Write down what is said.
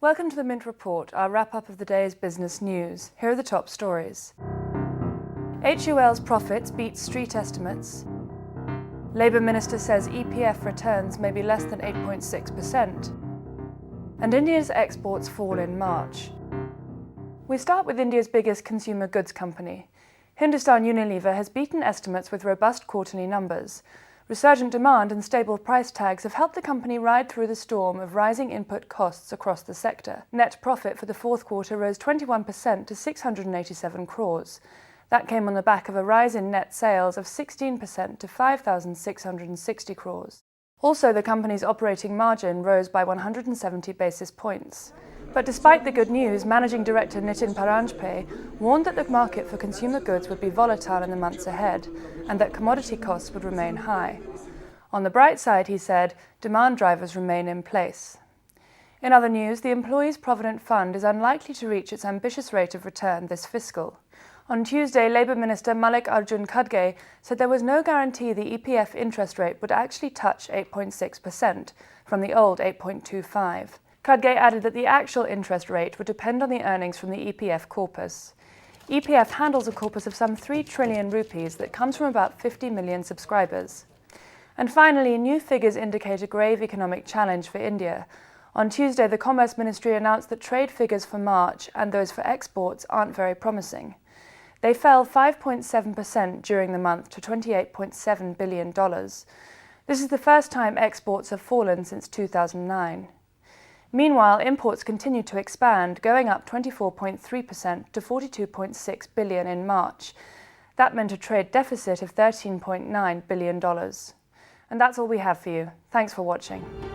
Welcome to the Mint Report, our wrap-up of the day's business news. Here are the top stories. HUL's profits beat street estimates. Labour Minister says EPF returns may be less than 8.6%. And India's exports fall in March. We start with India's biggest consumer goods company. Hindustan Unilever has beaten estimates with robust quarterly numbers. Resurgent demand and stable price tags have helped the company ride through the storm of rising input costs across the sector. Net profit for the fourth quarter rose 21% to 687 crores. That came on the back of a rise in net sales of 16% to 5,660 crores. Also, the company's operating margin rose by 170 basis points. But despite the good news, Managing Director Nitin Paranjpe warned that the market for consumer goods would be volatile in the months ahead and that commodity costs would remain high. On the bright side, he said, demand drivers remain in place. In other news, the Employees' Provident Fund is unlikely to reach its ambitious rate of return this fiscal. On Tuesday, Labour Minister Malik Arjun Khadge said there was no guarantee the EPF interest rate would actually touch 8.6% from the old 8.25%. Khadge added that the actual interest rate would depend on the earnings from the EPF corpus. EPF handles a corpus of some 3 trillion rupees that comes from about 50 million subscribers. And finally, new figures indicate a grave economic challenge for India. On Tuesday, the Commerce Ministry announced that trade figures for March and those for exports aren't very promising. They fell 5.7% during the month to $28.7 billion. This is the first time exports have fallen since 2009. Meanwhile, imports continue to expand, going up 24.3% to $42.6 billion in March. That meant a trade deficit of $13.9 billion. And that's all we have for you. Thanks for watching.